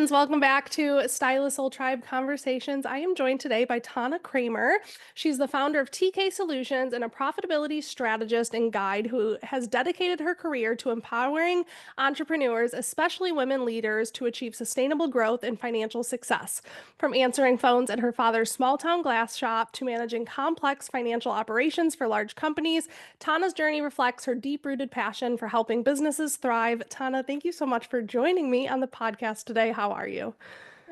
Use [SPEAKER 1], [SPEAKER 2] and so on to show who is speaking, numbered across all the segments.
[SPEAKER 1] friends. Welcome back to Stylist Soul Tribe Conversations. I am joined today by Tana Kramer. She's the founder of TK Solutions and a profitability strategist and guide who has dedicated her career to empowering entrepreneurs, especially women leaders, to achieve sustainable growth and financial success. From answering phones at her father's small town glass shop to managing complex financial operations for large companies, Tana's journey reflects her deep-rooted passion for helping businesses thrive. Tana, thank you so much for joining me on the podcast today. How are you?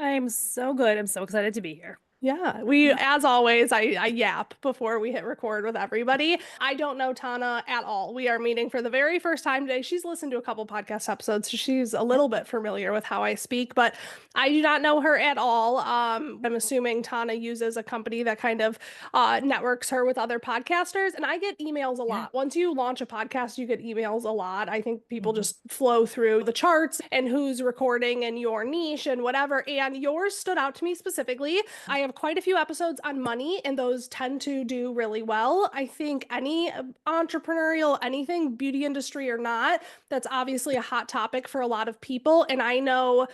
[SPEAKER 2] I'm so good. I'm so excited to be here.
[SPEAKER 1] Yeah, as always, I yap before we hit record with everybody. I don't know Tana at all. We are meeting for the very first time today. She's listened to a couple podcast episodes, so she's a little bit familiar with how I speak, but I do not know her at all. I'm assuming Tana uses a company that kind of networks her with other podcasters, and I get emails a
[SPEAKER 2] Yeah.
[SPEAKER 1] lot. Once you launch a podcast, you get emails a lot. I think people
[SPEAKER 2] Mhm.
[SPEAKER 1] just flow through the charts and who's recording and your niche and whatever, and yours stood out to me specifically. I have quite a few episodes on money, and those tend to do really well. I think any entrepreneurial, anything, beauty industry or not, that's obviously a hot topic for a lot of people. And I know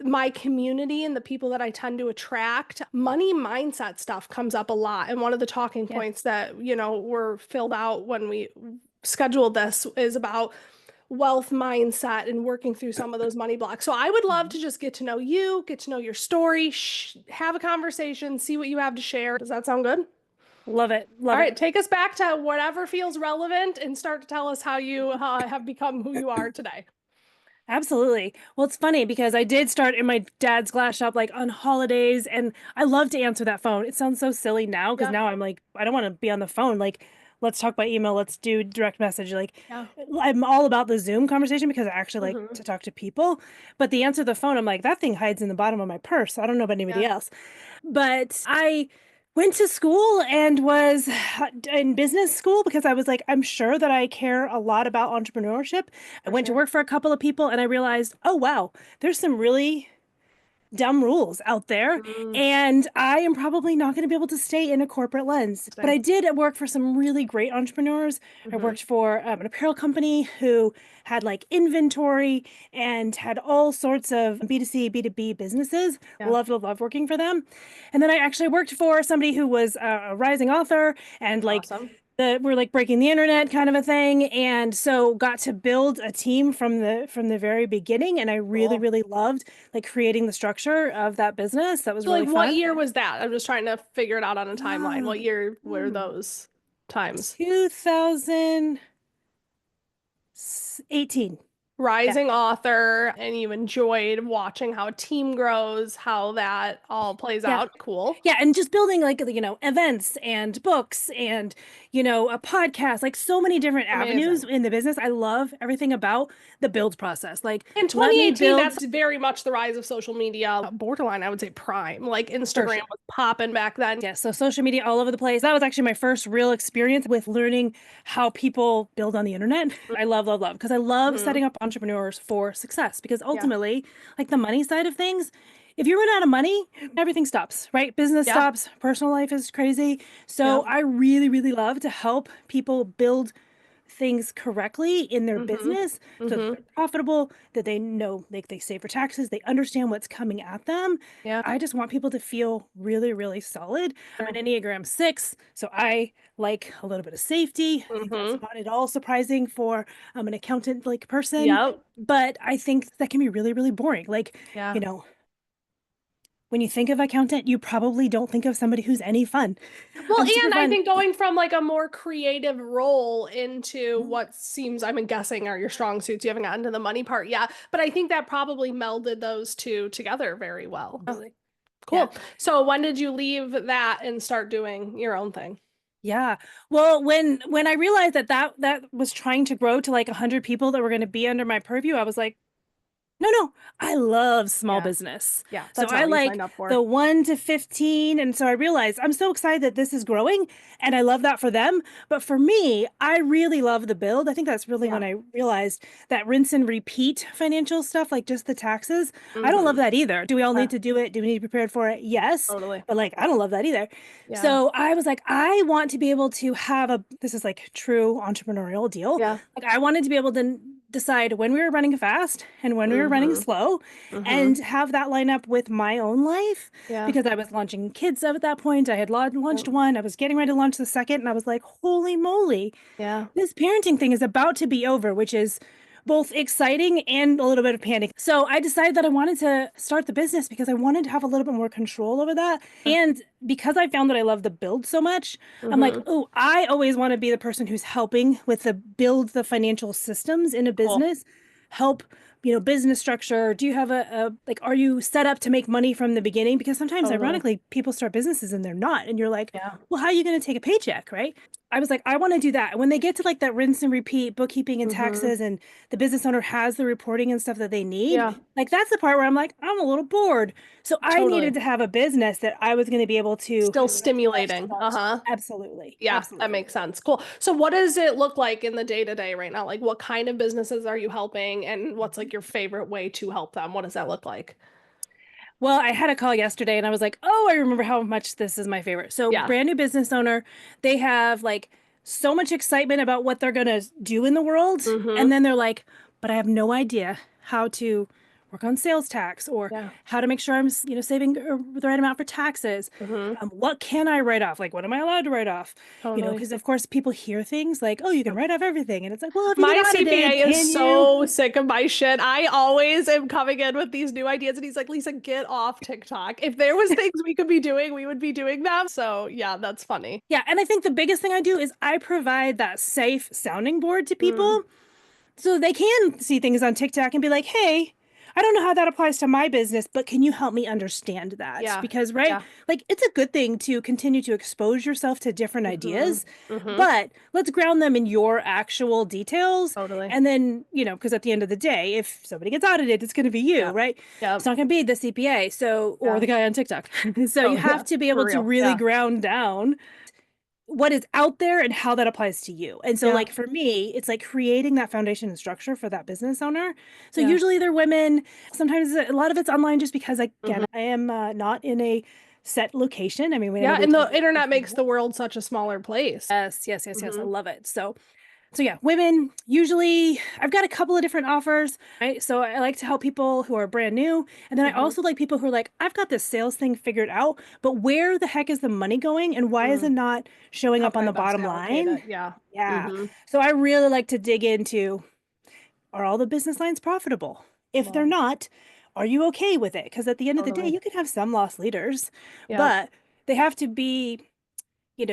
[SPEAKER 1] my community and the people that I tend to attract, money mindset stuff comes up a lot. And one of the talking
[SPEAKER 2] Yeah.
[SPEAKER 1] points that, were filled out when we scheduled this is about wealth mindset and working through some of those money blocks. So I would love
[SPEAKER 2] Mhm.
[SPEAKER 1] to just get to know you, get to know your story, have a conversation, see what you have to share. Does that sound good?
[SPEAKER 2] Love it.
[SPEAKER 1] All
[SPEAKER 2] Love
[SPEAKER 1] right,
[SPEAKER 2] it.
[SPEAKER 1] take us back to whatever feels relevant and start to tell us how you have become who you are today.
[SPEAKER 2] Absolutely. Well, it's funny because I did start in my dad's glass shop like on holidays, and I love to answer that phone. It sounds so silly now because
[SPEAKER 1] Yep.
[SPEAKER 2] now I'm like, I don't want to be on the phone. Like, let's talk by email. Let's do direct message. Like,
[SPEAKER 1] Yeah.
[SPEAKER 2] I'm all about the Zoom conversation because I actually like
[SPEAKER 1] Hmm.
[SPEAKER 2] to talk to people. But the answer to the phone, I'm like, that thing hides in the bottom of my purse. I don't know about anybody
[SPEAKER 1] Yeah.
[SPEAKER 2] else. But I went to school and was in business school because I was like, I'm sure that I care a lot about entrepreneurship. I
[SPEAKER 1] For
[SPEAKER 2] went to
[SPEAKER 1] sure.
[SPEAKER 2] work for a couple of people and I realized, oh, wow, there's some really dumb rules out there.
[SPEAKER 1] Mm,
[SPEAKER 2] And I am probably not going to be able to stay in a corporate lens. But
[SPEAKER 1] interesting.
[SPEAKER 2] I did work for some really great entrepreneurs. I
[SPEAKER 1] Hmm.
[SPEAKER 2] worked for an apparel company who had like inventory and had all sorts of B2C, B2B businesses.
[SPEAKER 1] Yeah.
[SPEAKER 2] Loved, loved, loved working for them. And then I actually worked for somebody who was a rising author and like
[SPEAKER 1] Awesome.
[SPEAKER 2] we're like breaking the internet kind of a thing, and so got to build a team from the very beginning, and I really
[SPEAKER 1] Cool.
[SPEAKER 2] really loved like creating the structure of that business. That was
[SPEAKER 1] So, like,
[SPEAKER 2] really
[SPEAKER 1] what
[SPEAKER 2] fun.
[SPEAKER 1] year was that? I'm just trying to figure it out on a timeline.
[SPEAKER 2] Ah,
[SPEAKER 1] What year were
[SPEAKER 2] hmm,
[SPEAKER 1] those times?
[SPEAKER 2] 2018. Yeah.
[SPEAKER 1] Rising author, and you enjoyed watching how a team grows, how that all plays
[SPEAKER 2] Yeah.
[SPEAKER 1] out. Cool.
[SPEAKER 2] Yeah, and just building like, events and books and, a podcast, like so many different avenues
[SPEAKER 1] Amazing.
[SPEAKER 2] in the business. I love everything about the build process. Like,
[SPEAKER 1] In
[SPEAKER 2] let me
[SPEAKER 1] 2018,
[SPEAKER 2] build
[SPEAKER 1] that's very much the rise of social media, borderline, I would say prime. Like
[SPEAKER 2] for
[SPEAKER 1] Instagram
[SPEAKER 2] sure.
[SPEAKER 1] was popping back then.
[SPEAKER 2] Yeah, so social media all over the place. That was actually my first real experience with learning how people build on the internet. I love, love, love, because I love
[SPEAKER 1] Mhm.
[SPEAKER 2] setting up entrepreneurs for success. Because
[SPEAKER 1] Yeah.
[SPEAKER 2] ultimately, like the money side of things, if you run out of money, everything stops, right? Business
[SPEAKER 1] Yeah.
[SPEAKER 2] stops, personal life is crazy.
[SPEAKER 1] Yeah.
[SPEAKER 2] So I really, really love to help people build things correctly in their
[SPEAKER 1] Hmm.
[SPEAKER 2] business so that
[SPEAKER 1] Hmm.
[SPEAKER 2] they're profitable, that they know they save for taxes, they understand what's coming at them.
[SPEAKER 1] Yeah.
[SPEAKER 2] I just want people to feel really, really solid. I'm
[SPEAKER 1] Sure.
[SPEAKER 2] an Enneagram 6, so I like a little bit of safety. I think that's
[SPEAKER 1] Hmm.
[SPEAKER 2] not at all surprising for an accountant like person,
[SPEAKER 1] Yep.
[SPEAKER 2] but I think that can be really, really boring. Like,
[SPEAKER 1] Yeah.
[SPEAKER 2] you know, when you think of accountant, you probably don't think of somebody who's any fun.
[SPEAKER 1] Well,
[SPEAKER 2] I'm super
[SPEAKER 1] and I
[SPEAKER 2] fun.
[SPEAKER 1] think going from like a more creative role into
[SPEAKER 2] Mhm.
[SPEAKER 1] what seems, I'm guessing, are your strong suits. You haven't gotten to the money part yet, but I think that probably melded those two together very well. Oh,
[SPEAKER 2] Absolutely. Yeah.
[SPEAKER 1] cool. So when did you leave that and start doing your own thing?
[SPEAKER 2] Yeah. Well, when I realized that was trying to grow to like 100 people that were going to be under my purview, I was like, no, no, I love small
[SPEAKER 1] Yeah.
[SPEAKER 2] business.
[SPEAKER 1] Yeah.
[SPEAKER 2] So
[SPEAKER 1] That's
[SPEAKER 2] I
[SPEAKER 1] not what you
[SPEAKER 2] like
[SPEAKER 1] signed up for.
[SPEAKER 2] the 1 to 15. And so I realized I'm so excited that this is growing and I love that for them. But for me, I really love the build. I think that's really when
[SPEAKER 1] Yeah.
[SPEAKER 2] I realized that rinse and repeat financial stuff, like just the taxes. I don't love
[SPEAKER 1] Hmm.
[SPEAKER 2] that either. Do we all need to do it? Do we need to be prepared for it? Yes.
[SPEAKER 1] Totally.
[SPEAKER 2] But like, I don't love that either.
[SPEAKER 1] Yeah.
[SPEAKER 2] So I was like, I want to be able to have this is like true entrepreneurial deal.
[SPEAKER 1] Yeah.
[SPEAKER 2] Like I wanted to be able to decide when we were running fast and when we were running
[SPEAKER 1] Mhm.
[SPEAKER 2] slow
[SPEAKER 1] Mhm.
[SPEAKER 2] and have that line up with my own life
[SPEAKER 1] Yeah.
[SPEAKER 2] because I was launching kids at that point. I had launched
[SPEAKER 1] Yep.
[SPEAKER 2] one, I was getting ready to launch the second, and I was like, holy moly,
[SPEAKER 1] Yeah.
[SPEAKER 2] this parenting thing is about to be over, which is both exciting and a little bit of panic. So I decided that I wanted to start the business because I wanted to have a little bit more control over that. And because I found that I love the build so much, I'm like,
[SPEAKER 1] Mhm.
[SPEAKER 2] oh, I always want to be the person who's helping with the build the financial systems in a
[SPEAKER 1] Cool.
[SPEAKER 2] business, help, business structure. Do you have like, are you set up to make money from the beginning? Because sometimes,
[SPEAKER 1] Totally.
[SPEAKER 2] ironically, people start businesses and they're not. And you're like,
[SPEAKER 1] Yeah.
[SPEAKER 2] well, how are you going to take a paycheck, right? I was like, I want to do that. And when they get to like that rinse and repeat bookkeeping and
[SPEAKER 1] Mhm.
[SPEAKER 2] taxes, and the business owner has the reporting and stuff that they need,
[SPEAKER 1] Yeah.
[SPEAKER 2] like that's the part where I'm like, I'm a little bored. So I needed
[SPEAKER 1] Totally.
[SPEAKER 2] to have a business that I was going to be able to
[SPEAKER 1] Still
[SPEAKER 2] fresh
[SPEAKER 1] stimulating.
[SPEAKER 2] start.
[SPEAKER 1] Uh-huh.
[SPEAKER 2] Absolutely.
[SPEAKER 1] Yeah, that
[SPEAKER 2] Absolutely.
[SPEAKER 1] makes sense. Cool. So what does it look like in the day to day right now? Like what kind of businesses are you helping and what's like your favorite way to help them? What does that look like?
[SPEAKER 2] Well, I had a call yesterday and I was like, oh, I remember how much this is my favorite. So,
[SPEAKER 1] Yeah.
[SPEAKER 2] brand new business owner, they have like so much excitement about what they're going to do in the world. And
[SPEAKER 1] Mm-hmm.
[SPEAKER 2] then they're like, but I have no idea how to work on sales tax or
[SPEAKER 1] Yeah.
[SPEAKER 2] how to make sure I'm, saving the right amount for taxes.
[SPEAKER 1] Mm-hmm.
[SPEAKER 2] What can I write off? Like, what am I allowed to write off?
[SPEAKER 1] Totally.
[SPEAKER 2] Because of course people hear things like, oh, you can
[SPEAKER 1] Yep.
[SPEAKER 2] write off everything. And it's like, well, if you get
[SPEAKER 1] My
[SPEAKER 2] audited,
[SPEAKER 1] CPA is
[SPEAKER 2] can you?
[SPEAKER 1] so sick of my shit. I always am coming in with these new ideas, and he's like, Lisa, get off TikTok. If there was things we could be doing, we would be doing them. So yeah, that's funny.
[SPEAKER 2] Yeah. And I think the biggest thing I do is I provide that safe sounding board to
[SPEAKER 1] Mm,
[SPEAKER 2] people so they can see things on TikTok and be like, hey, I don't know how that applies to my business, but can you help me understand that?
[SPEAKER 1] yeah.
[SPEAKER 2] Because, right,
[SPEAKER 1] Yeah.
[SPEAKER 2] like it's a good thing to continue to expose yourself to different
[SPEAKER 1] Mm-hmm.
[SPEAKER 2] ideas,
[SPEAKER 1] Mm-hmm.
[SPEAKER 2] but let's ground them in your actual details.
[SPEAKER 1] Totally.
[SPEAKER 2] And then, because at the end of the day, if somebody gets audited, it's going to be you,
[SPEAKER 1] Yeah.
[SPEAKER 2] right? It's
[SPEAKER 1] Yeah.
[SPEAKER 2] not going to be the CPA, so, or
[SPEAKER 1] Yeah.
[SPEAKER 2] the guy on TikTok. So you
[SPEAKER 1] Oh
[SPEAKER 2] have
[SPEAKER 1] yeah.
[SPEAKER 2] to be
[SPEAKER 1] For
[SPEAKER 2] able to
[SPEAKER 1] real.
[SPEAKER 2] really
[SPEAKER 1] Yeah.
[SPEAKER 2] ground down what is out there and how that applies to you. And so
[SPEAKER 1] Yeah.
[SPEAKER 2] like for me, it's like creating that foundation and structure for that business owner. So
[SPEAKER 1] Yeah.
[SPEAKER 2] usually they're women. Sometimes a lot of it's online just because
[SPEAKER 1] Mm-hmm.
[SPEAKER 2] again, I am not in a set location. I mean, we never
[SPEAKER 1] Yeah.
[SPEAKER 2] did
[SPEAKER 1] And the
[SPEAKER 2] TV
[SPEAKER 1] internet makes
[SPEAKER 2] before.
[SPEAKER 1] the world such a smaller place.
[SPEAKER 2] Yes, yes, yes, yes. I
[SPEAKER 1] Mm-hmm.
[SPEAKER 2] love it. So yeah, women usually I've got a couple of different offers, right? So I like to help people who are brand new. And then I
[SPEAKER 1] Mm-hmm.
[SPEAKER 2] also like people who are like, I've got this sales thing figured out, but where the heck is the money going and why is it
[SPEAKER 1] Mm.
[SPEAKER 2] not showing
[SPEAKER 1] How
[SPEAKER 2] up
[SPEAKER 1] can
[SPEAKER 2] on
[SPEAKER 1] I
[SPEAKER 2] the
[SPEAKER 1] best
[SPEAKER 2] bottom
[SPEAKER 1] allocate
[SPEAKER 2] line?
[SPEAKER 1] it? Yeah.
[SPEAKER 2] Yeah.
[SPEAKER 1] Mm-hmm.
[SPEAKER 2] So I really like to dig into, are all the business lines profitable? If they're
[SPEAKER 1] Love.
[SPEAKER 2] not, are you okay with it? Because at the end of the day,
[SPEAKER 1] Totally.
[SPEAKER 2] you can have some lost leaders,
[SPEAKER 1] Yep.
[SPEAKER 2] but they have to be,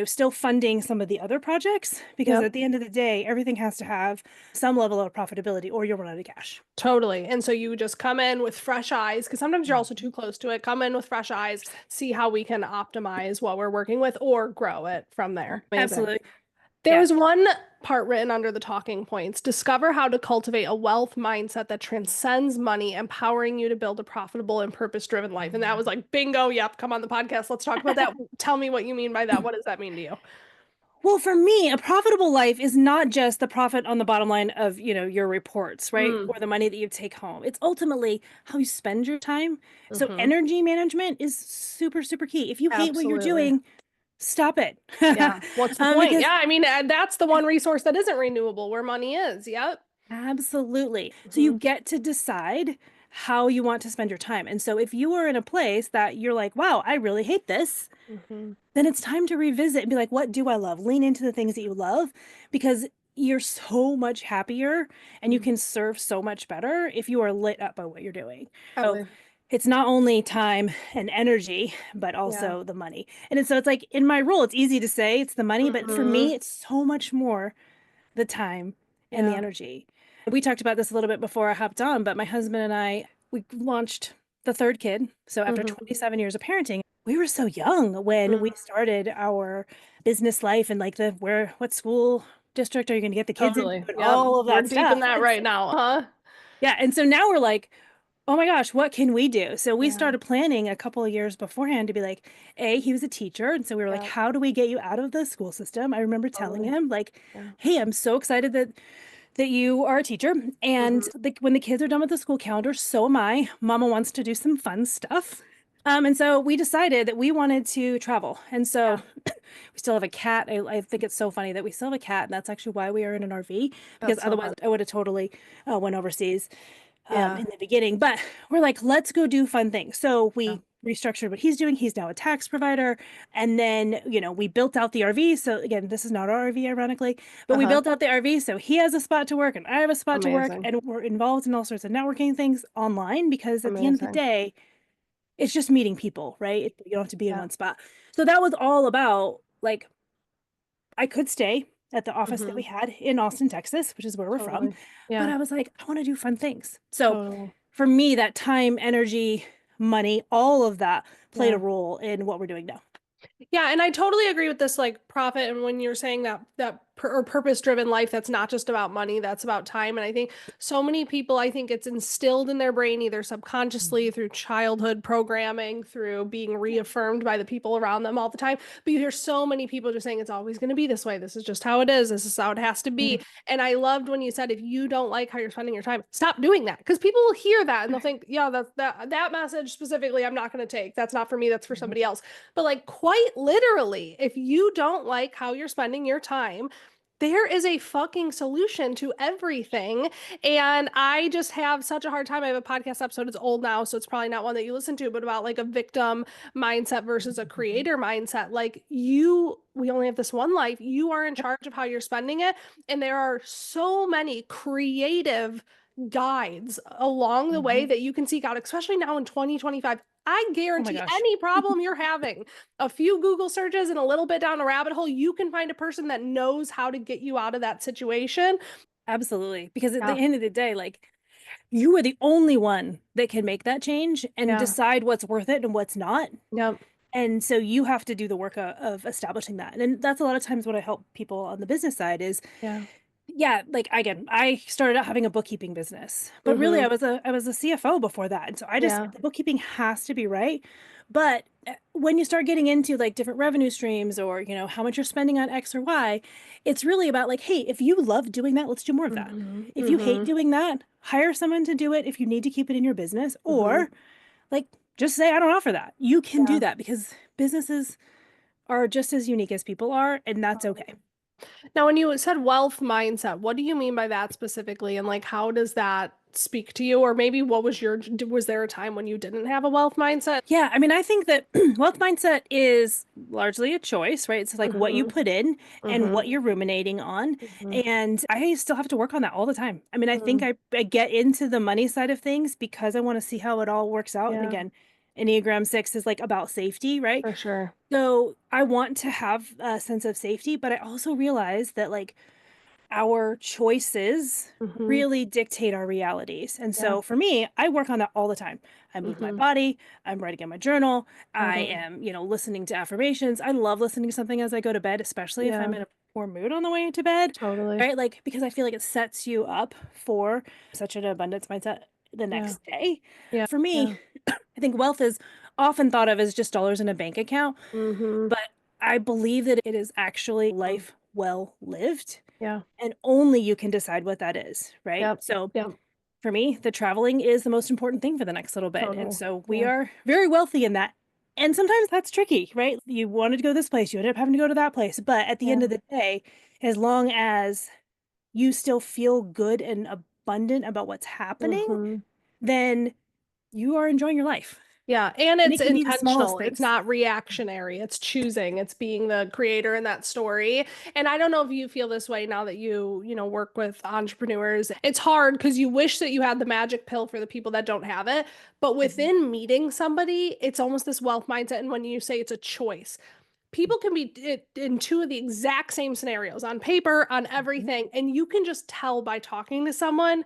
[SPEAKER 2] still funding some of the other projects because
[SPEAKER 1] Yep.
[SPEAKER 2] at the end of the day, everything has to have some level of profitability or you'll run out of cash.
[SPEAKER 1] Totally. And so you just come in with fresh eyes, because sometimes you're also
[SPEAKER 2] Mhm.
[SPEAKER 1] too close to it. Come in with fresh eyes, see how we can optimize what we're working with or grow it from there. Amazing.
[SPEAKER 2] Absolutely.
[SPEAKER 1] There
[SPEAKER 2] Yeah.
[SPEAKER 1] was one part written under the talking points. Discover how to cultivate a wealth mindset that transcends money, empowering you to build a profitable and purpose-driven life. And that was like, bingo. Yep. Come on the podcast. Let's talk about that. Tell me what you mean by that. What does that mean to you?
[SPEAKER 2] Well, for me, a profitable life is not just the profit on the bottom line of, your reports, right?
[SPEAKER 1] Mm,
[SPEAKER 2] Or the money that you take home. It's ultimately how you spend your time. So
[SPEAKER 1] hmm.
[SPEAKER 2] energy management is super, super key. If you hate what you're
[SPEAKER 1] Absolutely.
[SPEAKER 2] doing, stop it.
[SPEAKER 1] Yeah. What's the point?
[SPEAKER 2] Because
[SPEAKER 1] Yeah. I mean, that's the one resource that isn't renewable where money is. Yep.
[SPEAKER 2] absolutely. So
[SPEAKER 1] Hmm.
[SPEAKER 2] you get to decide how you want to spend your time. And so if you are in a place that you're like, wow, I really hate this,
[SPEAKER 1] Hmm.
[SPEAKER 2] then it's time to revisit and be like, what do I love? Lean into the things that you love because you're so much happier and you
[SPEAKER 1] Hmm.
[SPEAKER 2] can serve so much better if you are lit up by what you're doing. So
[SPEAKER 1] Absolutely.
[SPEAKER 2] it's not only time and energy, but
[SPEAKER 1] Yeah.
[SPEAKER 2] also the money. And so it's like in my role, it's easy to say it's the money, but for
[SPEAKER 1] Hmm.
[SPEAKER 2] me, it's so much more the time and the
[SPEAKER 1] Yeah.
[SPEAKER 2] energy. We talked about this a little bit before I hopped on, but my husband and I, we launched the third kid. So after
[SPEAKER 1] Hmm.
[SPEAKER 2] 27 years of parenting, we were so young when we
[SPEAKER 1] Hmm.
[SPEAKER 2] started our business life and like what school district are you going to get the kids into
[SPEAKER 1] Totally.
[SPEAKER 2] and
[SPEAKER 1] Yep.
[SPEAKER 2] all of
[SPEAKER 1] We're
[SPEAKER 2] that
[SPEAKER 1] deep in
[SPEAKER 2] stuff.
[SPEAKER 1] that right now, huh?
[SPEAKER 2] Yeah. And so now we're like, oh my gosh, what can we do? So we
[SPEAKER 1] Yeah.
[SPEAKER 2] started planning a couple of years beforehand to be like, he was a teacher. And so we were like,
[SPEAKER 1] Yep.
[SPEAKER 2] how do we get you out of the school system? I remember telling
[SPEAKER 1] Totally.
[SPEAKER 2] him, like,
[SPEAKER 1] Yeah.
[SPEAKER 2] hey, I'm so excited that you are a teacher. And
[SPEAKER 1] Hmm.
[SPEAKER 2] when the kids are done with the school calendar, so am I. Mama wants to do some fun stuff. And so we decided that we wanted to travel. And so
[SPEAKER 1] Yeah.
[SPEAKER 2] we still have a cat. I think it's so funny that we still have a cat, and that's actually why we are in an RV, because
[SPEAKER 1] That's so
[SPEAKER 2] otherwise
[SPEAKER 1] fun.
[SPEAKER 2] I would have totally went overseas
[SPEAKER 1] Yeah.
[SPEAKER 2] in the beginning. But we're like, let's go do fun things. So
[SPEAKER 1] Yeah.
[SPEAKER 2] we restructured what he's doing. He's now a tax provider. And then, we built out the RV. So again, this is not our RV, ironically, but we
[SPEAKER 1] Uh-huh.
[SPEAKER 2] built out the RV. So he has a spot to work and I have a spot to work.
[SPEAKER 1] Amazing.
[SPEAKER 2] And we're involved in all sorts of networking things online because at the end of the
[SPEAKER 1] Amazing.
[SPEAKER 2] day, it's just meeting people, right? You don't have to be in
[SPEAKER 1] Yeah.
[SPEAKER 2] one spot. So that was all about like, I could stay at the office that we
[SPEAKER 1] Mhm.
[SPEAKER 2] had in Austin, Texas, which is where we're from.
[SPEAKER 1] Totally.
[SPEAKER 2] But
[SPEAKER 1] Yeah.
[SPEAKER 2] I was like, I want to do fun things. So
[SPEAKER 1] Totally.
[SPEAKER 2] for me, that time, energy, money, all of that played a
[SPEAKER 1] Yeah.
[SPEAKER 2] role in what we're doing now.
[SPEAKER 1] Yeah, and I totally agree with this like profit and when you're saying or purpose-driven life that's not just about money, that's about time. And I think so many people, I think it's instilled in their brain either subconsciously
[SPEAKER 2] Mhm.
[SPEAKER 1] through childhood programming, through being
[SPEAKER 2] Yeah.
[SPEAKER 1] reaffirmed by the people around them all the time. But you hear so many people just saying it's always going to be this way. This is just how it is. This is how it has to be.
[SPEAKER 2] Mhm.
[SPEAKER 1] And I loved when you said if you don't like how you're spending your time, stop doing that. Because people will hear that and they'll think, yeah, that message specifically, I'm not going to take. That's not for me. That's for
[SPEAKER 2] Mhm.
[SPEAKER 1] somebody else. But like quite literally, if you don't like how you're spending your time, there is a fucking solution to everything. And I just have such a hard time. I have a podcast episode, it's old now, so it's probably not one that you listen to, but about like a victim mindset versus a
[SPEAKER 2] Mhm.
[SPEAKER 1] creator mindset. Like we only have this one life. You are in
[SPEAKER 2] Yep.
[SPEAKER 1] charge of how you're spending it. And there are so many creative guides along the way
[SPEAKER 2] Mhm.
[SPEAKER 1] that you can seek out, especially now in 2025. I
[SPEAKER 2] Oh my
[SPEAKER 1] guarantee
[SPEAKER 2] gosh.
[SPEAKER 1] any problem you're having, a few Google searches and a little bit down a rabbit hole, you can find a person that knows how to get you out of that situation.
[SPEAKER 2] Absolutely. Because at the
[SPEAKER 1] Yeah.
[SPEAKER 2] end of the day, like, you are the only one that can make that change and
[SPEAKER 1] Yeah.
[SPEAKER 2] decide what's worth it and what's not.
[SPEAKER 1] Yep.
[SPEAKER 2] And so you have to do the work of establishing that. And that's a lot of times what I help people on the business side is,
[SPEAKER 1] Yeah.
[SPEAKER 2] yeah, like again, I started out having a bookkeeping business, but really
[SPEAKER 1] Mm-hmm.
[SPEAKER 2] I was a CFO before that. And so I just
[SPEAKER 1] Yeah.
[SPEAKER 2] the bookkeeping has to be right. But when you start getting into like different revenue streams or, how much you're spending on X or Y, it's really about like, hey, if you love doing that, let's do more of that.
[SPEAKER 1] Mm-hmm.
[SPEAKER 2] If you hate
[SPEAKER 1] Mm-hmm.
[SPEAKER 2] doing that, hire someone to do it if you need to keep it in your business,
[SPEAKER 1] Mm-hmm.
[SPEAKER 2] or like just say I don't offer that. You can do
[SPEAKER 1] Yeah.
[SPEAKER 2] that because businesses are just as unique as people are, and that's okay.
[SPEAKER 1] Totally. Now, when you said wealth mindset, what do you mean by that specifically? And like, how does that speak to you? Or maybe was there a time when you didn't have a wealth mindset?
[SPEAKER 2] Yeah, I mean, I think that wealth mindset is largely a choice, right? It's like what you
[SPEAKER 1] Mm-hmm.
[SPEAKER 2] put in and
[SPEAKER 1] Mm-hmm.
[SPEAKER 2] what you're ruminating on.
[SPEAKER 1] Mm-hmm.
[SPEAKER 2] And I still have to work on that all the time. I mean, I think
[SPEAKER 1] Mm.
[SPEAKER 2] I get into the money side of things because I want to see how it all works out. And
[SPEAKER 1] Yeah,
[SPEAKER 2] again, Enneagram 6 is like about safety, right?
[SPEAKER 1] for sure.
[SPEAKER 2] So I want to have a sense of safety, but I also realize that like our choices
[SPEAKER 1] Mm-hmm.
[SPEAKER 2] really dictate our realities. And
[SPEAKER 1] Yeah.
[SPEAKER 2] so for me, I work on that all the time. I move my
[SPEAKER 1] Mm-hmm.
[SPEAKER 2] body, I'm writing in my journal, I
[SPEAKER 1] Totally.
[SPEAKER 2] am, listening to affirmations. I love listening to something as I go to bed, especially if I'm
[SPEAKER 1] Yeah,
[SPEAKER 2] in a poor mood on the way to bed,
[SPEAKER 1] totally.
[SPEAKER 2] right? Like, because I feel like it sets you up for such an abundance mindset the
[SPEAKER 1] Yeah.
[SPEAKER 2] next day.
[SPEAKER 1] Yeah.
[SPEAKER 2] For me,
[SPEAKER 1] Yeah.
[SPEAKER 2] I think wealth is often thought of as just dollars in a bank account,
[SPEAKER 1] Mm-hmm.
[SPEAKER 2] but I believe that it is actually life well lived,
[SPEAKER 1] Yeah.
[SPEAKER 2] and only you can decide what that is, right?
[SPEAKER 1] Yep.
[SPEAKER 2] So
[SPEAKER 1] Yep.
[SPEAKER 2] for me, the traveling is the most important thing for the next little bit. And
[SPEAKER 1] Totally.
[SPEAKER 2] so we
[SPEAKER 1] Yeah.
[SPEAKER 2] are very wealthy in that. And sometimes that's tricky, right? You wanted to go this place, you ended up having to go to that place. But at the end
[SPEAKER 1] Yeah.
[SPEAKER 2] of the day, as long as you still feel good and abundant about what's happening,
[SPEAKER 1] Mm-hmm.
[SPEAKER 2] then you are enjoying your life.
[SPEAKER 1] Yeah, and
[SPEAKER 2] And
[SPEAKER 1] it's
[SPEAKER 2] it can be the smallest
[SPEAKER 1] intentional. It's
[SPEAKER 2] things.
[SPEAKER 1] not reactionary. It's choosing. It's being the creator in that story. And I don't know if you feel this way now that work with entrepreneurs. It's hard because you wish that you had the magic pill for the people that don't have it. But
[SPEAKER 2] Mhm.
[SPEAKER 1] within meeting somebody, it's almost this wealth mindset. And when you say it's a choice, people can be in two of the exact same scenarios on paper, on
[SPEAKER 2] Mhm.
[SPEAKER 1] everything. And you can just tell by talking to someone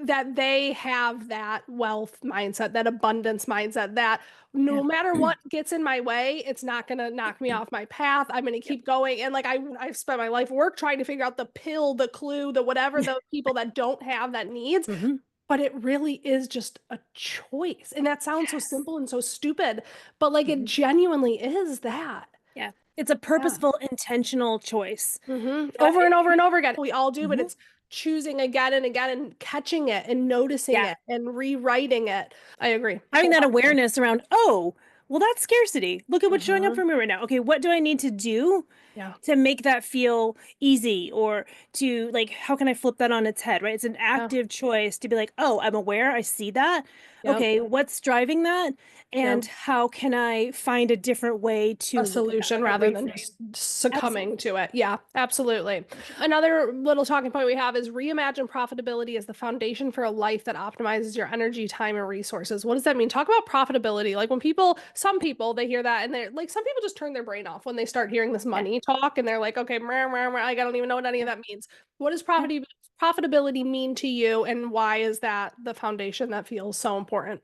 [SPEAKER 1] that they have that wealth mindset, that abundance mindset, that no
[SPEAKER 2] Yeah.
[SPEAKER 1] matter what gets in my way, it's not going to knock me off my path. I'm going to
[SPEAKER 2] Yep.
[SPEAKER 1] keep going. And like I've spent my life work trying to figure out the pill, the clue, the whatever those people that don't have that needs.
[SPEAKER 2] Mhm.
[SPEAKER 1] But it really is just a choice. And that sounds so
[SPEAKER 2] Yes.
[SPEAKER 1] simple and so stupid, but like it
[SPEAKER 2] Mhm.
[SPEAKER 1] genuinely is that.
[SPEAKER 2] Yeah. It's a
[SPEAKER 1] Yeah.
[SPEAKER 2] purposeful, intentional choice
[SPEAKER 1] Hmm.
[SPEAKER 2] that
[SPEAKER 1] Over and over and over again. We all do, but
[SPEAKER 2] Mhm.
[SPEAKER 1] it's choosing again and again and catching it and noticing
[SPEAKER 2] Yeah.
[SPEAKER 1] it and rewriting it. I agree.
[SPEAKER 2] Having that
[SPEAKER 1] Wholeheartedly.
[SPEAKER 2] awareness around, oh, well, that's scarcity. Look at what's showing up
[SPEAKER 1] Hmm.
[SPEAKER 2] for me right now. Okay, what do I need to do
[SPEAKER 1] Yeah.
[SPEAKER 2] to make that feel easy, or to like, how can I flip that on its head, right? It's an
[SPEAKER 1] Yeah.
[SPEAKER 2] active choice to be like, oh, I'm aware, I see that.
[SPEAKER 1] Yep.
[SPEAKER 2] Okay, what's driving that?
[SPEAKER 1] Yep.
[SPEAKER 2] And how can I find a different way
[SPEAKER 1] A
[SPEAKER 2] to look at that,
[SPEAKER 1] solution
[SPEAKER 2] like a
[SPEAKER 1] rather than
[SPEAKER 2] reframe?
[SPEAKER 1] just succumbing
[SPEAKER 2] Absolutely.
[SPEAKER 1] to it. Yeah, absolutely.
[SPEAKER 2] For sure.
[SPEAKER 1] Another little talking point we have is reimagine profitability as the foundation for a life that optimizes your energy, time, and resources. What does that mean? Talk about profitability. Like when people, some people, they hear that and they're like, some people just turn their brain off when they start hearing this
[SPEAKER 2] Yeah.
[SPEAKER 1] money talk and they're like, okay, meh, meh, meh, like, I don't even know what any of
[SPEAKER 2] Yeah.
[SPEAKER 1] that means. What does
[SPEAKER 2] Yeah.
[SPEAKER 1] profitability mean to you, and why is that the foundation that feels so important?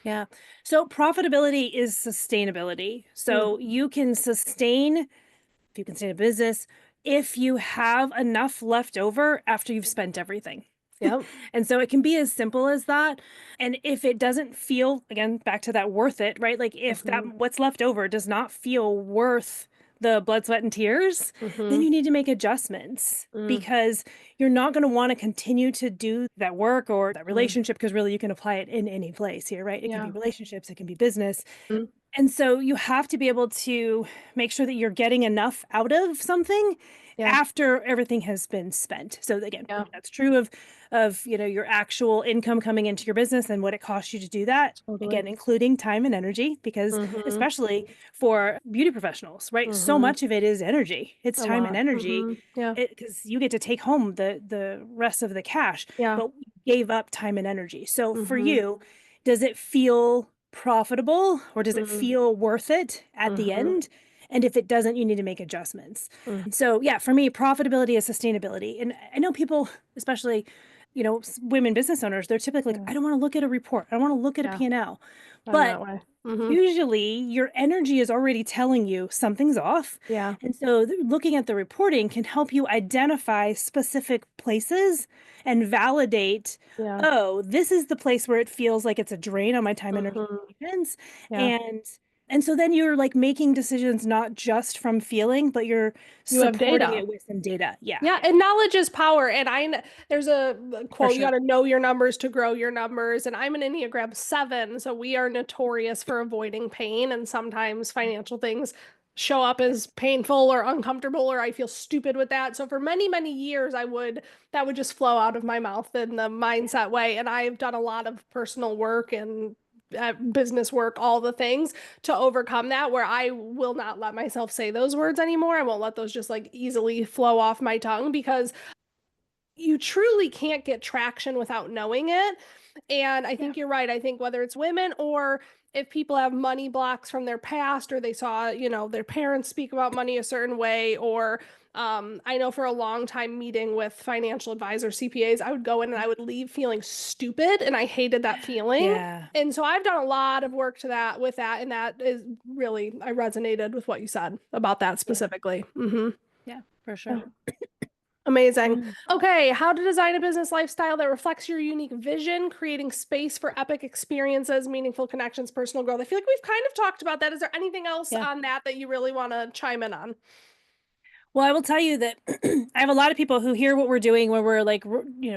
[SPEAKER 2] Yeah. So profitability is sustainability.
[SPEAKER 1] Mm,
[SPEAKER 2] So you can sustain, if you can sustain a business, if you have enough left over after you've spent everything.
[SPEAKER 1] yep.
[SPEAKER 2] And so it can be as simple as that. And if it doesn't feel, again, back to that worth it, right? Like if that
[SPEAKER 1] Hmm.
[SPEAKER 2] what's left over does not feel worth the blood, sweat, and tears, then
[SPEAKER 1] Hmm.
[SPEAKER 2] you need to make adjustments,
[SPEAKER 1] Mm,
[SPEAKER 2] because you're not going to want to continue to do that work or that
[SPEAKER 1] mm,
[SPEAKER 2] relationship, because really you can apply it in any place here, right? It can be
[SPEAKER 1] yeah.
[SPEAKER 2] relationships, it can be business.
[SPEAKER 1] Mm,
[SPEAKER 2] And so you have to be able to make sure that you're getting enough out of something
[SPEAKER 1] yeah.
[SPEAKER 2] after everything has been spent. So again,
[SPEAKER 1] Yeah.
[SPEAKER 2] that's true of your actual income coming into your business and what it costs you to do that.
[SPEAKER 1] Totally.
[SPEAKER 2] Again, including time and energy, because
[SPEAKER 1] Mhm.
[SPEAKER 2] especially for beauty professionals, right? So
[SPEAKER 1] Mhm.
[SPEAKER 2] much of it is energy. It's
[SPEAKER 1] A
[SPEAKER 2] time and
[SPEAKER 1] lot.
[SPEAKER 2] energy,
[SPEAKER 1] Mhm. Yeah.
[SPEAKER 2] because you get to take home the rest of the cash,
[SPEAKER 1] Yeah.
[SPEAKER 2] but we gave up time and energy. So for
[SPEAKER 1] Mhm.
[SPEAKER 2] you, does it feel profitable, or does it
[SPEAKER 1] Mhm.
[SPEAKER 2] feel worth it at the
[SPEAKER 1] Mhm.
[SPEAKER 2] end? And if it doesn't, you need to make adjustments.
[SPEAKER 1] Mm.
[SPEAKER 2] And so, yeah, for me, profitability is sustainability. And I know people, especially, women business owners, they're typically like,
[SPEAKER 1] Yeah.
[SPEAKER 2] I don't want to look at a report. I don't want to look at a
[SPEAKER 1] Yeah.
[SPEAKER 2] P&L.
[SPEAKER 1] I'm
[SPEAKER 2] But
[SPEAKER 1] that way. Mhm.
[SPEAKER 2] usually your energy is already telling you something's off.
[SPEAKER 1] Yeah.
[SPEAKER 2] And so looking at the reporting can help you identify specific places and validate,
[SPEAKER 1] Yeah.
[SPEAKER 2] oh, this is the place where it feels like it's a drain on my time, energy,
[SPEAKER 1] Mhm.
[SPEAKER 2] and patience.
[SPEAKER 1] Yeah.
[SPEAKER 2] And so then you're like making decisions not just from feeling, but you're
[SPEAKER 1] You have
[SPEAKER 2] supporting
[SPEAKER 1] data.
[SPEAKER 2] it with some data. Yeah,
[SPEAKER 1] Yeah, and knowledge is power. And there's a
[SPEAKER 2] for
[SPEAKER 1] quote, you got
[SPEAKER 2] sure.
[SPEAKER 1] to know your numbers to grow your numbers. And I'm an Enneagram 7, so we are notorious for avoiding pain. And sometimes financial things show up
[SPEAKER 2] Yeah.
[SPEAKER 1] as painful or uncomfortable, or I feel stupid with that. So for many, many years, that would just flow out of my mouth in the
[SPEAKER 2] Yeah.
[SPEAKER 1] mindset way. And I've done a lot of personal work and business work, all the things to overcome that, where I will not let myself say those words anymore. I won't let those just like easily flow off my tongue, because you truly can't get traction without knowing it. And I
[SPEAKER 2] Yeah.
[SPEAKER 1] think you're right. I think whether it's women, or if people have money blocks from their past, or they saw, their parents speak about money a certain way, or I know for a long time meeting with financial advisors, CPAs, I would go in and I would leave feeling stupid, and I hated that feeling.
[SPEAKER 2] Yeah.
[SPEAKER 1] And so I've done a lot of work to that with that, and that is really, I resonated with what you said about that
[SPEAKER 2] Yeah.
[SPEAKER 1] specifically. Hmm.
[SPEAKER 2] Yeah, for
[SPEAKER 1] Yeah.
[SPEAKER 2] sure.
[SPEAKER 1] Amazing.
[SPEAKER 2] Mm.
[SPEAKER 1] Okay, how to design a business lifestyle that reflects your unique vision, creating space for epic experiences, meaningful connections, personal growth. I feel like we've kind of talked about that. Is there anything else
[SPEAKER 2] Yeah.
[SPEAKER 1] on that that you really want to chime in on?
[SPEAKER 2] Well, I will tell you that I have a lot of people who hear what we're doing when we're like,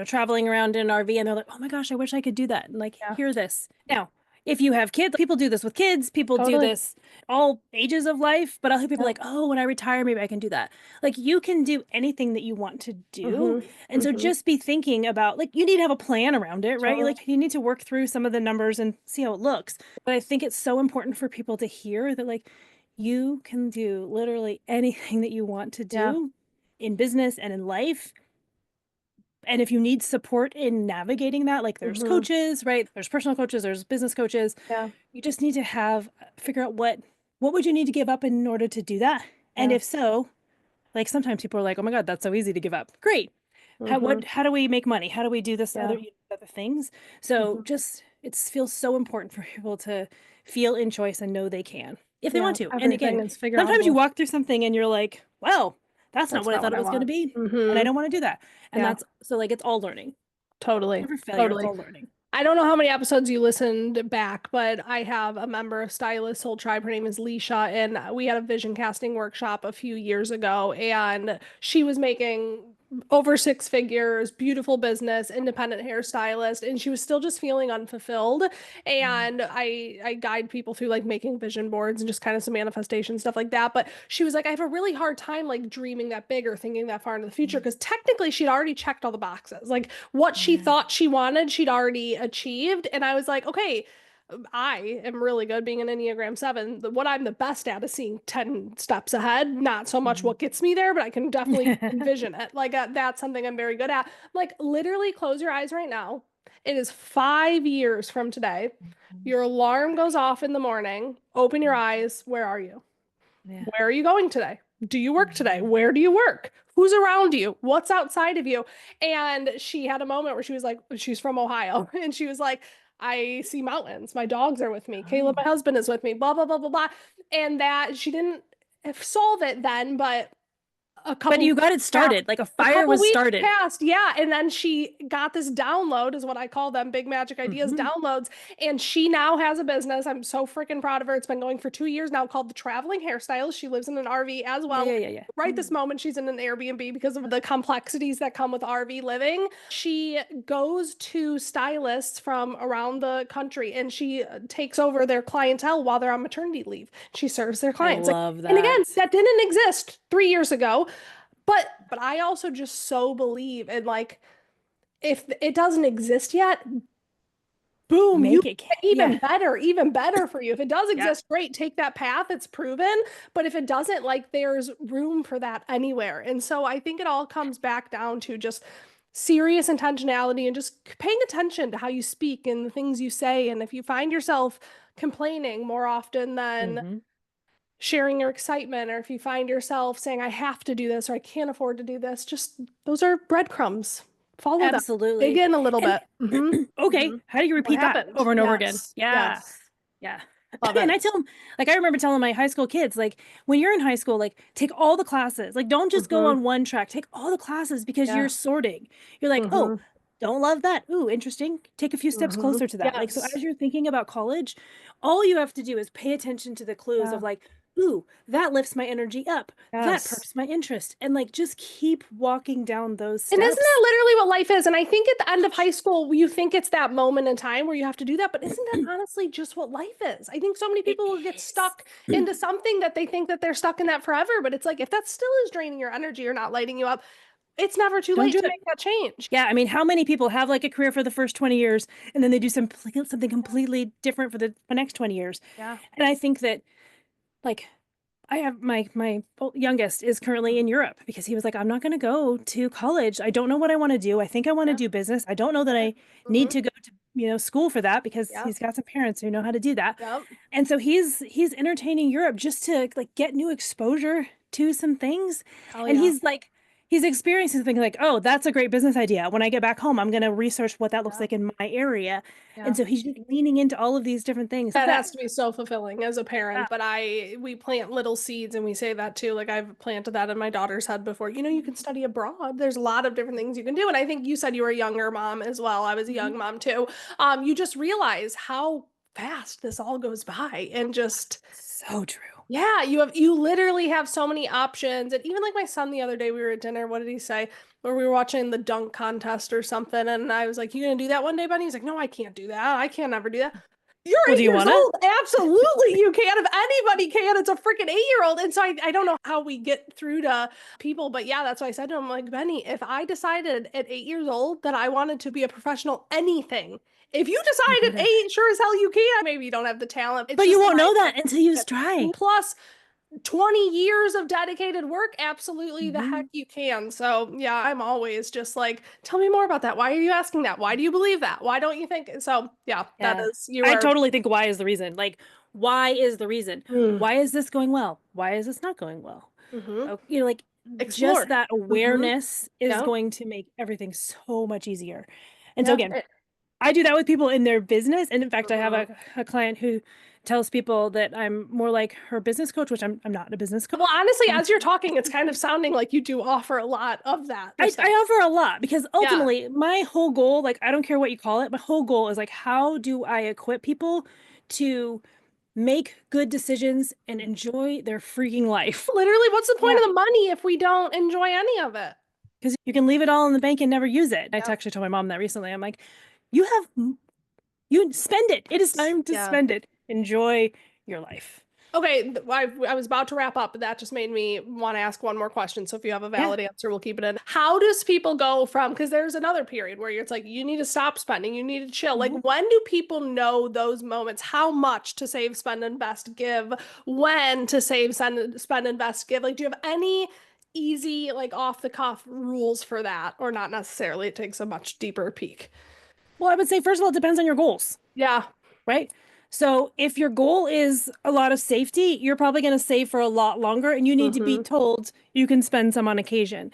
[SPEAKER 2] traveling around in an RV, and they're like, oh my gosh, I wish I could do that. And like,
[SPEAKER 1] Yeah,
[SPEAKER 2] hear this. Now, if you have kids, people do this with kids, people do
[SPEAKER 1] totally.
[SPEAKER 2] this all ages of life. But I'll hear people
[SPEAKER 1] Yeah.
[SPEAKER 2] like, oh, when I retire, maybe I can do that. Like, you can do anything that you want to do.
[SPEAKER 1] Mm-hmm.
[SPEAKER 2] And so
[SPEAKER 1] Mm-hmm.
[SPEAKER 2] just be thinking about, like, you need to have a plan around it, right?
[SPEAKER 1] Totally.
[SPEAKER 2] Like, you need to work through some of the numbers and see how it looks. But I think it's so important for people to hear that, like, you can do literally anything that you want to
[SPEAKER 1] Yeah.
[SPEAKER 2] do in business and in life. And if you need support in navigating that, like there's
[SPEAKER 1] Mm-hmm.
[SPEAKER 2] coaches, right? There's personal coaches, there's business coaches.
[SPEAKER 1] Yeah.
[SPEAKER 2] You just need to figure out what would you need to give up in order to do that? And
[SPEAKER 1] Yeah.
[SPEAKER 2] if so, like sometimes people are like, "Oh my God, that's so easy to give up." Great.
[SPEAKER 1] Mm-hmm.
[SPEAKER 2] How do we make money? How do we do this
[SPEAKER 1] Yeah.
[SPEAKER 2] other things? So
[SPEAKER 1] Mm-hmm.
[SPEAKER 2] just it feels so important for people to feel in choice and know they can if they
[SPEAKER 1] Yeah.
[SPEAKER 2] want to. And
[SPEAKER 1] Everything
[SPEAKER 2] again,
[SPEAKER 1] is figure
[SPEAKER 2] sometimes you
[SPEAKER 1] outable.
[SPEAKER 2] walk through something and you're like, "Well, that's not
[SPEAKER 1] That's
[SPEAKER 2] what I
[SPEAKER 1] not
[SPEAKER 2] thought
[SPEAKER 1] what
[SPEAKER 2] it
[SPEAKER 1] I
[SPEAKER 2] was going to
[SPEAKER 1] want.
[SPEAKER 2] be, and I
[SPEAKER 1] Mm-hmm.
[SPEAKER 2] don't want to do that." And
[SPEAKER 1] Yeah.
[SPEAKER 2] that's so like it's all learning.
[SPEAKER 1] Totally.
[SPEAKER 2] Never failure, it's
[SPEAKER 1] Totally.
[SPEAKER 2] all learning.
[SPEAKER 1] I don't know how many episodes you listened back, but I have a member of Stylist Soul Tribe. Her name is Leisha, and we had a vision casting workshop a few years ago, and she was making over six figures, beautiful business, independent hairstylist, and she was still just feeling unfulfilled.
[SPEAKER 2] Mm.
[SPEAKER 1] And I guide people through like making vision boards and just kind of some manifestation stuff like that. But she was like, I have a really hard time like dreaming that big or thinking that far into the future because technically she'd already checked all the boxes. Like what she
[SPEAKER 2] Yeah.
[SPEAKER 1] thought she wanted, she'd already achieved. And I was like, okay, I am really good being an Enneagram 7. What I'm the best at is seeing 10 steps ahead, not so much
[SPEAKER 2] Mhm.
[SPEAKER 1] what gets me there, but I can definitely envision it. Like that's something I'm very good at. Like literally close your eyes right now. It is 5 years from today. Your alarm goes off in the morning. Open your eyes. Where are you?
[SPEAKER 2] Yeah.
[SPEAKER 1] Where are you going today? Do you work today?
[SPEAKER 2] Mhm.
[SPEAKER 1] Where do you work? Who's around you? What's outside of you? And she had a moment where she was like, she's from Ohio, and she was like, I see mountains. My dogs are with me. Caleb, my
[SPEAKER 2] Oh.
[SPEAKER 1] husband, is with me. Blah, blah, blah, blah, blah. And that she didn't solve it then, but a
[SPEAKER 2] But
[SPEAKER 1] couple
[SPEAKER 2] you got
[SPEAKER 1] weeks
[SPEAKER 2] it
[SPEAKER 1] passed.
[SPEAKER 2] started. Like a
[SPEAKER 1] A
[SPEAKER 2] fire
[SPEAKER 1] couple
[SPEAKER 2] was
[SPEAKER 1] weeks
[SPEAKER 2] started.
[SPEAKER 1] passed, yeah, and then she got this download, is what I call them, big magic ideas
[SPEAKER 2] Hmm.
[SPEAKER 1] downloads, and she now has a business. I'm so freaking proud of her. It's been going for 2 years now, called the Traveling Hairstylist. She lives in an RV as
[SPEAKER 2] Yeah,
[SPEAKER 1] well.
[SPEAKER 2] yeah, yeah, yeah.
[SPEAKER 1] Right this
[SPEAKER 2] Mm.
[SPEAKER 1] moment, she's in an Airbnb because of the complexities that come with RV living. She goes to stylists from around the country and she takes over their clientele while they're on maternity leave. She serves their
[SPEAKER 2] I
[SPEAKER 1] clients. Like,
[SPEAKER 2] love
[SPEAKER 1] and again,
[SPEAKER 2] that.
[SPEAKER 1] that didn't exist 3 years ago. But I also just so believe in like if it doesn't exist yet, boom, you
[SPEAKER 2] Make it. Yeah.
[SPEAKER 1] even better for you. If it does
[SPEAKER 2] Yeah.
[SPEAKER 1] exist, great, take that path, it's proven. But if it doesn't, like there's room for that anywhere. And so I think it all comes back down to just serious intentionality and just paying attention to how you speak and the things you say. And if you find yourself complaining more often than
[SPEAKER 2] Hmm.
[SPEAKER 1] sharing your excitement, or if you find yourself saying, I have to do this or I can't afford to do this, just those are breadcrumbs. Follow them. Dig
[SPEAKER 2] Absolutely.
[SPEAKER 1] in a little
[SPEAKER 2] And
[SPEAKER 1] bit. Hmm.
[SPEAKER 2] okay,
[SPEAKER 1] Hmm.
[SPEAKER 2] how do you
[SPEAKER 1] What
[SPEAKER 2] repeat that
[SPEAKER 1] happened?
[SPEAKER 2] over and over again?
[SPEAKER 1] Yes.
[SPEAKER 2] Yeah.
[SPEAKER 1] Yes.
[SPEAKER 2] Yeah.
[SPEAKER 1] Love
[SPEAKER 2] And
[SPEAKER 1] it.
[SPEAKER 2] I tell them, like, I remember telling my high school kids, like, when you're in high school, like, take all the classes. Like, don't just go
[SPEAKER 1] Hmm.
[SPEAKER 2] on one track. Take all the classes because you're
[SPEAKER 1] Yeah.
[SPEAKER 2] sorting. You're like, oh,
[SPEAKER 1] Hmm.
[SPEAKER 2] don't love that. Ooh, interesting. Take a few steps
[SPEAKER 1] Hmm.
[SPEAKER 2] closer to that. Like, so
[SPEAKER 1] Yes.
[SPEAKER 2] as you're thinking about college, all you have to do is pay attention to the clues
[SPEAKER 1] Yeah.
[SPEAKER 2] of like, ooh, that lifts my energy up. That
[SPEAKER 1] Yes.
[SPEAKER 2] perks my interest. And like, just keep walking down those
[SPEAKER 1] And isn't that
[SPEAKER 2] steps.
[SPEAKER 1] literally what life is? And I think at the end of high school, you think it's that moment in time where you have to do that, but isn't that honestly just what life is? I think so many
[SPEAKER 2] It
[SPEAKER 1] people will get
[SPEAKER 2] is.
[SPEAKER 1] stuck into something that they think that they're stuck in that forever, but it's like if that still is draining your energy or not lighting you up, it's never too
[SPEAKER 2] Don't
[SPEAKER 1] late
[SPEAKER 2] do
[SPEAKER 1] to
[SPEAKER 2] it.
[SPEAKER 1] make that change.
[SPEAKER 2] Yeah, I mean, how many people have like a career for the first 20 years and then they do something completely different for the next 20 years?
[SPEAKER 1] Yeah.
[SPEAKER 2] And I think that like I have my youngest is currently in Europe because he was like, I'm not going to go to college. I don't know what I want to do. I think I want to
[SPEAKER 1] Yeah.
[SPEAKER 2] do business. I don't know that
[SPEAKER 1] Sure.
[SPEAKER 2] I need
[SPEAKER 1] Mm-hmm.
[SPEAKER 2] to go to, school for that because
[SPEAKER 1] Yeah.
[SPEAKER 2] he's got some parents who know how to do that.
[SPEAKER 1] Yep.
[SPEAKER 2] And so he's entertaining Europe just to like get new exposure to some things.
[SPEAKER 1] Hell
[SPEAKER 2] And
[SPEAKER 1] yeah.
[SPEAKER 2] he's experiencing something like, oh, that's a great business idea. When I get back home, I'm going to research what that looks
[SPEAKER 1] Yeah.
[SPEAKER 2] like in my area. And
[SPEAKER 1] Yeah.
[SPEAKER 2] so he's just leaning into all of these different things.
[SPEAKER 1] That
[SPEAKER 2] That
[SPEAKER 1] has to be so fulfilling as a
[SPEAKER 2] yeah.
[SPEAKER 1] parent, but we plant little seeds and we say that too. Like I've planted that in my daughter's head before. You can study abroad. There's a lot of different things you can do. And I think you said you were a younger mom as well. I was a
[SPEAKER 2] Mhm.
[SPEAKER 1] young mom too. You just realize how fast this all goes by and just
[SPEAKER 2] So true.
[SPEAKER 1] yeah, you literally have so many options. And even like my son the other day, we were at dinner. What did he say? Where we were watching the dunk contest or something, and I was like, "You gonna do that one day, Bunny?" He's like, "No, I can't do that. I can't ever do that." You're
[SPEAKER 2] Well, do
[SPEAKER 1] eight
[SPEAKER 2] you
[SPEAKER 1] years
[SPEAKER 2] want to?
[SPEAKER 1] old. Absolutely, you can. If anybody can, it's a freaking 8 year old. And so I don't know how we get through to people, but yeah, that's why I said to him, like, Benny, if I decided at 8 years old that I wanted to be a professional anything, if you
[SPEAKER 2] You
[SPEAKER 1] decide
[SPEAKER 2] did
[SPEAKER 1] at
[SPEAKER 2] it.
[SPEAKER 1] eight, sure as hell you can. Maybe you don't have the talent. It's
[SPEAKER 2] But you
[SPEAKER 1] just
[SPEAKER 2] won't know
[SPEAKER 1] mindset.
[SPEAKER 2] that until you try.
[SPEAKER 1] Plus 20 years of dedicated work, absolutely the heck
[SPEAKER 2] Hmm.
[SPEAKER 1] you can. So, yeah, I'm always just like, tell me more about that. Why are you asking that? Why do you believe that? Why don't you think? So, yeah, that
[SPEAKER 2] Yeah.
[SPEAKER 1] is, you
[SPEAKER 2] I
[SPEAKER 1] are.
[SPEAKER 2] totally think why is the reason. Like, why is the reason?
[SPEAKER 1] Mm.
[SPEAKER 2] Why is this going well? Why is this not going well?
[SPEAKER 1] Hmm.
[SPEAKER 2] Oh, like just
[SPEAKER 1] Explore.
[SPEAKER 2] that
[SPEAKER 1] Hmm.
[SPEAKER 2] awareness is
[SPEAKER 1] Yeah.
[SPEAKER 2] going to make everything so much easier. And so
[SPEAKER 1] Yeah.
[SPEAKER 2] again, I do that with people in their business. And in fact, I have
[SPEAKER 1] Mhm.
[SPEAKER 2] a client who tells people that I'm more like her business coach, which I'm not a business coach.
[SPEAKER 1] Well, honestly, as you're talking, it's kind of sounding like you do offer a lot of that
[SPEAKER 2] I
[SPEAKER 1] stuff.
[SPEAKER 2] offer a lot because
[SPEAKER 1] Yeah.
[SPEAKER 2] ultimately my whole goal, like I don't care what you call it, my whole goal is like how do I equip people to make good decisions and enjoy their freaking life?
[SPEAKER 1] Literally, what's the point
[SPEAKER 2] Yeah.
[SPEAKER 1] of the money if we don't enjoy any of it?
[SPEAKER 2] because you can leave it all in the bank and never use it. I
[SPEAKER 1] Yep.
[SPEAKER 2] actually told my mom that recently. I'm like, you have, you spend it. It is time to
[SPEAKER 1] Yeah.
[SPEAKER 2] spend it. Enjoy your life.
[SPEAKER 1] Okay, I was about to wrap up, but that just made me want to ask one more question. So if you have a
[SPEAKER 2] Yeah.
[SPEAKER 1] valid answer, we'll keep it in. How does people go from, because there's another period where it's like, you need to stop spending, you need to chill. Like,
[SPEAKER 2] Mhm.
[SPEAKER 1] when do people know those moments? How much to save, spend, invest, give? When to save, spend, invest, give? Like, do you have any easy, like off the cuff rules for that? Or not necessarily? It takes a much deeper peek.
[SPEAKER 2] Well, I would say, first of all, it depends on your goals,
[SPEAKER 1] Yeah.
[SPEAKER 2] right? So if your goal is a lot of safety, you're probably going to save for a lot longer and you need to be
[SPEAKER 1] Mm-hmm.
[SPEAKER 2] told you can spend some on occasion.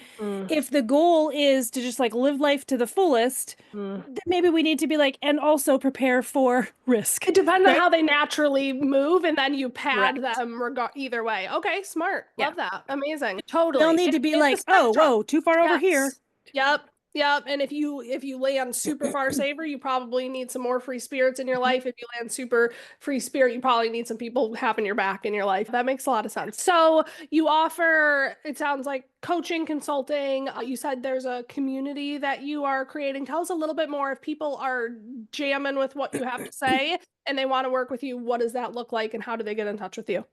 [SPEAKER 2] If the goal is to just like live life to the fullest,
[SPEAKER 1] Mm.
[SPEAKER 2] then maybe we need to be like, and also prepare for risk,
[SPEAKER 1] It depends on
[SPEAKER 2] right?
[SPEAKER 1] how they naturally move, and then you pad
[SPEAKER 2] Correct.
[SPEAKER 1] them either way. Okay, smart.
[SPEAKER 2] Yeah.
[SPEAKER 1] Love that. Amazing.
[SPEAKER 2] They'll
[SPEAKER 1] Totally.
[SPEAKER 2] need to be
[SPEAKER 1] It's a
[SPEAKER 2] like, oh,
[SPEAKER 1] spectrum.
[SPEAKER 2] whoa, too far over here.
[SPEAKER 1] Yes. Yep. Yep. And if you land super far saver, you probably need some more free spirits in your life. If you land super free spirit, you probably need some people having your back in your life. That makes a lot of sense. So you offer, it sounds like coaching, consulting. You said there's a community that you are creating. Tell us a little bit more. If people are jamming with what you have to say and they want to work with you, what does that look like and how do they get in touch with you?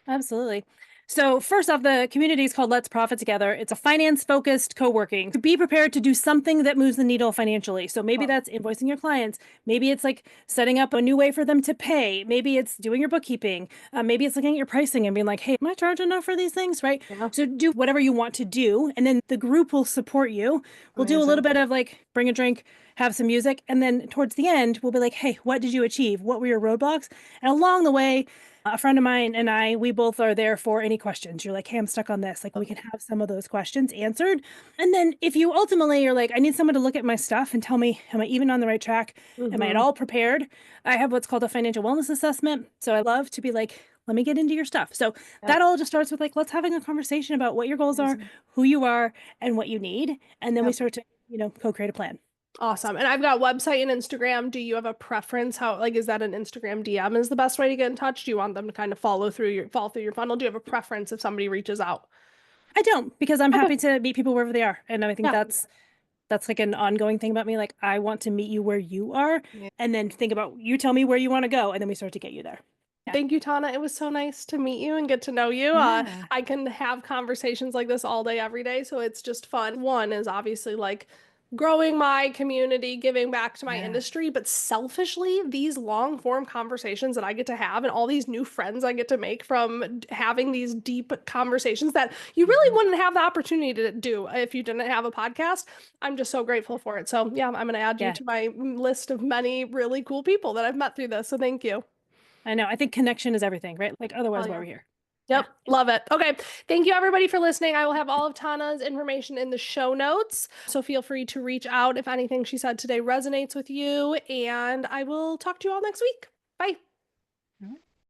[SPEAKER 2] Absolutely. So, first off, the community is called Let's Profit Together. It's a finance focused co working. Be prepared to do something that moves the needle financially. So, maybe that's invoicing your clients. Maybe it's like setting up a new way for them to pay. Maybe it's doing your bookkeeping. Maybe it's looking at your pricing and being like, hey, am I charging enough for these things? Right.
[SPEAKER 1] Yeah.
[SPEAKER 2] So, do whatever you want to do. And then the group will support you. We'll do a little
[SPEAKER 1] Amazing.
[SPEAKER 2] bit of like bring a drink, have some music. And then towards the end, we'll be like, hey, what did you achieve? What were your roadblocks? And along the way, a friend of mine and I, we both are there for any questions. You're like, hey, I'm stuck on this. Like, we can have some of those questions answered. And then if you ultimately are like, I need someone to look at my stuff and tell me, am I even on the right track? Am I at
[SPEAKER 1] Mm-hmm.
[SPEAKER 2] all prepared? I have what's called a financial wellness assessment. So I love to be like, let me get into your stuff. So
[SPEAKER 1] Yep.
[SPEAKER 2] that all just starts with like, let's having a conversation about what your goals are,
[SPEAKER 1] Amazing.
[SPEAKER 2] who you are, and what you need. And then we
[SPEAKER 1] Yep.
[SPEAKER 2] start to, co-create a plan.
[SPEAKER 1] Awesome. And I've got website and Instagram. Do you have a preference? How, like, is that an Instagram DM is the best way to get in touch? Do you want them to kind of follow through your funnel? Do you have a preference if somebody reaches out?
[SPEAKER 2] I don't because I'm
[SPEAKER 1] Okay.
[SPEAKER 2] happy to meet people wherever they are. And I think
[SPEAKER 1] Yeah.
[SPEAKER 2] that's like an ongoing thing about me. Like I want to meet you where you are
[SPEAKER 1] Yeah.
[SPEAKER 2] and then think about you tell me where you want to go and then we start to get you there. Yeah.
[SPEAKER 1] Thank you, Tana. It was so nice to meet you and get to know you.
[SPEAKER 2] Yeah.
[SPEAKER 1] I can have conversations like this all day, every day. So it's just fun. One is obviously like growing my community, giving back to my
[SPEAKER 2] Yeah.
[SPEAKER 1] industry, but selfishly, these long form conversations that I get to have and all these new friends I get to make from having these deep conversations that you really
[SPEAKER 2] Mhm.
[SPEAKER 1] wouldn't have the opportunity to do if you didn't have a podcast. I'm just so grateful for it. So, yeah, I'm going to add you
[SPEAKER 2] Yeah.
[SPEAKER 1] to my list of many really cool people that I've met through this. So, thank you.
[SPEAKER 2] I know. I think connection is everything, right? Like
[SPEAKER 1] Oh,
[SPEAKER 2] otherwise why
[SPEAKER 1] yeah.
[SPEAKER 2] we're here. Yeah.
[SPEAKER 1] Yep, love it. Okay, thank you everybody for listening. I will have all of Tana's information in the show notes. So feel free to reach out if anything she said today resonates with you. And I will talk to you all next week. Bye.
[SPEAKER 2] All right.